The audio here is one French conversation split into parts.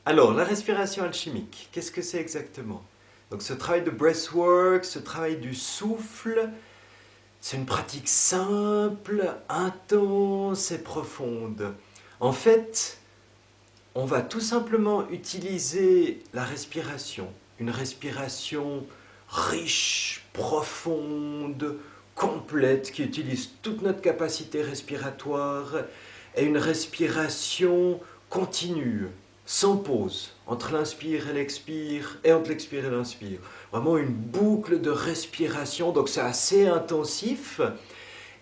Alors, la respiration alchimique, qu'est-ce que c'est exactement? Donc ce travail de breathwork, ce travail du souffle, c'est une pratique simple, intense et profonde. En fait, on va tout simplement utiliser la respiration, une respiration riche, profonde, complète, qui utilise toute notre capacité respiratoire, et une respiration continue, sans pause, entre l'inspire et l'expire, et entre l'expire et l'inspire. Vraiment une boucle de respiration, donc c'est assez intensif.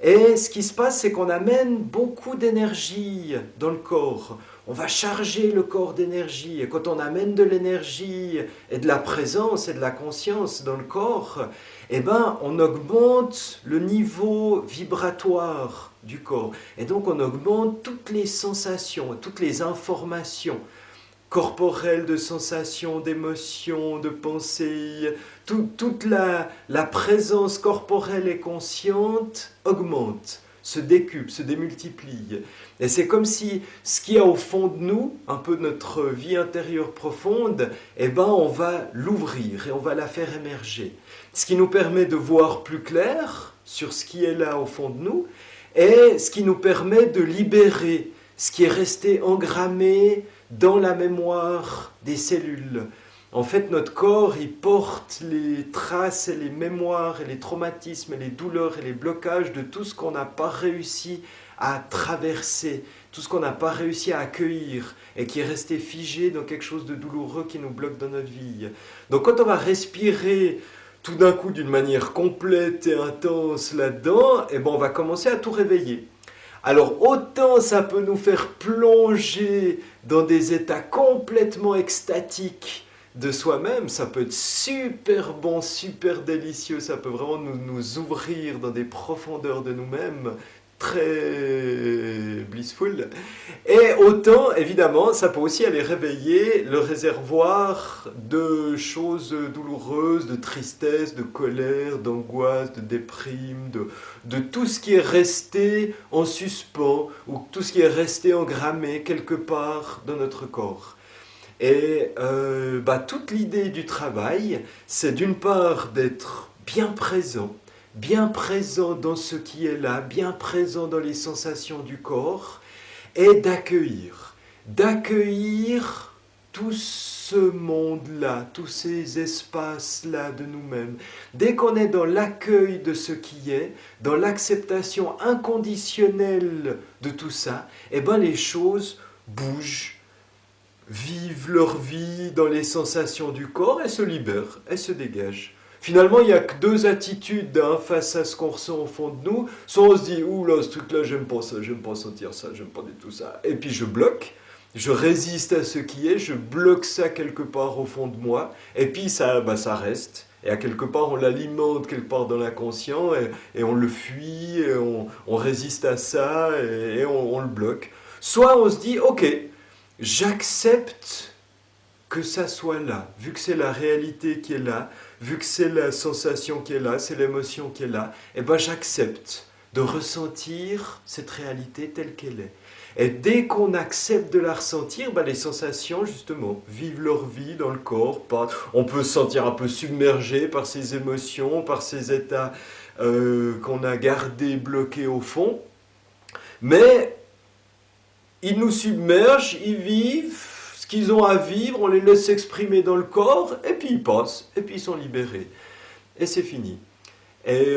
Et ce qui se passe, c'est qu'on amène beaucoup d'énergie dans le corps. On va charger le corps d'énergie. Et quand on amène de l'énergie et de la présence et de la conscience dans le corps, eh ben, on augmente le niveau vibratoire du corps. Et donc, on augmente toutes les sensations, toutes les informations corporelle, de sensations, d'émotions, de pensées, toute la présence corporelle et consciente augmente, se décuple, se démultiplie. Et c'est comme si ce qu'il y a au fond de nous, un peu notre vie intérieure profonde, eh ben on va l'ouvrir et on va la faire émerger. Ce qui nous permet de voir plus clair sur ce qui est là au fond de nous et ce qui nous permet de libérer ce qui est resté engrammé dans la mémoire des cellules. En fait, notre corps, il porte les traces et les mémoires et les traumatismes et les douleurs et les blocages de tout ce qu'on n'a pas réussi à traverser, tout ce qu'on n'a pas réussi à accueillir et qui est resté figé dans quelque chose de douloureux qui nous bloque dans notre vie. Donc quand on va respirer tout d'un coup d'une manière complète et intense là-dedans, eh ben on va commencer à tout réveiller. Alors autant ça peut nous faire plonger dans des états complètement extatiques de soi-même, ça peut être super bon, super délicieux, ça peut vraiment nous ouvrir dans des profondeurs de nous-mêmes, très blissful. Et autant, évidemment, ça peut aussi aller réveiller le réservoir de choses douloureuses, de tristesse, de colère, d'angoisse, de déprime, de tout ce qui est resté en suspens ou tout ce qui est resté engrammé quelque part dans notre corps. Et toute l'idée du travail, c'est d'une part d'être bien présent dans ce qui est là, bien présent dans les sensations du corps, et d'accueillir tout ce monde-là, tous ces espaces-là de nous-mêmes. Dès qu'on est dans l'accueil de ce qui est, dans l'acceptation inconditionnelle de tout ça, eh ben les choses bougent, vivent leur vie dans les sensations du corps et se libèrent, et se dégagent. Finalement, il n'y a que deux attitudes face à ce qu'on ressent au fond de nous. Soit on se dit, ouh là, ce truc-là, j'aime pas ça, j'aime pas sentir ça, j'aime pas du tout ça. Et puis je bloque, je résiste à ce qui est, je bloque ça quelque part au fond de moi. Et puis ça reste. Et à quelque part, on l'alimente quelque part dans l'inconscient et on le fuit, et on résiste à ça et on le bloque. Soit on se dit, ok, j'accepte que ça soit là, vu que c'est la réalité qui est là, vu que c'est la sensation qui est là, c'est l'émotion qui est là, et ben j'accepte de ressentir cette réalité telle qu'elle est. Et dès qu'on accepte de la ressentir, ben les sensations, justement, vivent leur vie dans le corps. On peut se sentir un peu submergé par ces émotions, par ces états qu'on a gardés, bloqués au fond. Mais ils nous submergent, ils vivent ce qu'ils ont à vivre, on les laisse s'exprimer dans le corps, et puis ils passent, et puis ils sont libérés. Et c'est fini. Et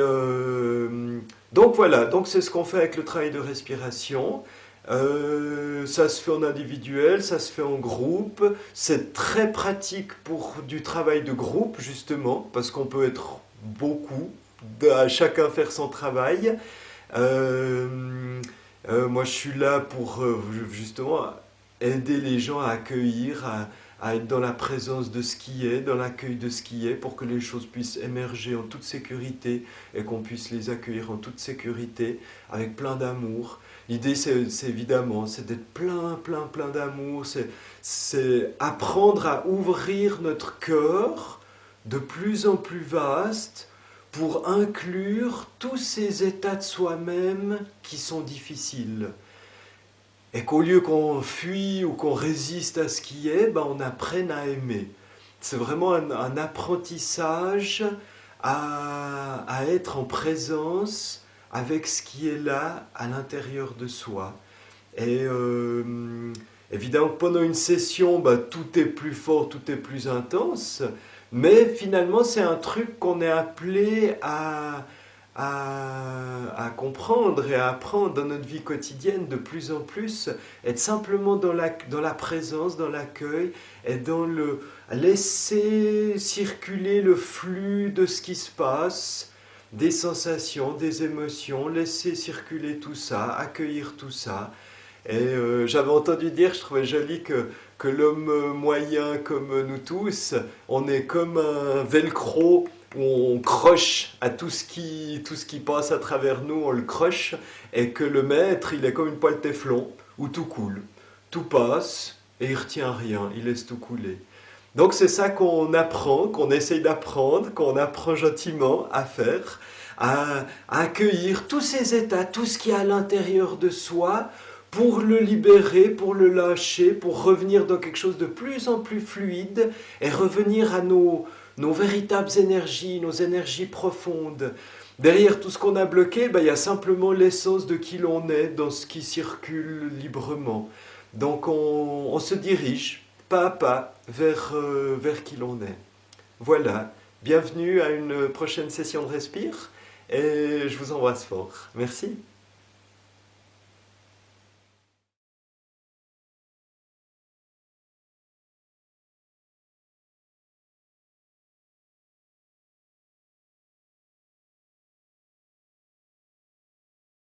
donc voilà, donc c'est ce qu'on fait avec le travail de respiration. Ça se fait en individuel, ça se fait en groupe. C'est très pratique pour du travail de groupe, justement, parce qu'on peut être beaucoup, à chacun faire son travail. Moi, je suis là pour justement aider les gens à accueillir, à être dans la présence de ce qui est, dans l'accueil de ce qui est, pour que les choses puissent émerger en toute sécurité et qu'on puisse les accueillir en toute sécurité, avec plein d'amour. L'idée, c'est évidemment, c'est d'être plein d'amour, c'est apprendre à ouvrir notre cœur de plus en plus vaste, pour inclure tous ces états de soi-même qui sont difficiles. et qu'au lieu qu'on fuit ou qu'on résiste à ce qui est, ben on apprenne à aimer. C'est vraiment un apprentissage à être en présence avec ce qui est là à l'intérieur de soi. Et évidemment, pendant une session, bah, tout est plus fort, tout est plus intense, mais finalement, c'est un truc qu'on est appelé à comprendre et à apprendre dans notre vie quotidienne de plus en plus, être simplement dans la présence, dans l'accueil, et dans le laisser circuler le flux de ce qui se passe, des sensations, des émotions, laisser circuler tout ça, accueillir tout ça. Et j'avais entendu dire, je trouvais joli que l'homme moyen comme nous tous, on est comme un velcro où on croche à tout ce qui passe à travers nous, on le croche, et que le maître, il est comme une poêle Téflon, où tout coule, tout passe, et il retient rien, il laisse tout couler. Donc c'est ça qu'on apprend, qu'on essaye d'apprendre, qu'on apprend gentiment à faire, à accueillir tous ces états, tout ce qui est à l'intérieur de soi, pour le libérer, pour le lâcher, pour revenir dans quelque chose de plus en plus fluide et revenir à nos véritables énergies, nos énergies profondes. Derrière tout ce qu'on a bloqué, ben, il y a simplement l'essence de qui l'on est dans ce qui circule librement. Donc on se dirige pas à pas vers qui l'on est. Voilà, bienvenue à une prochaine session de Respire et je vous embrasse fort. Merci.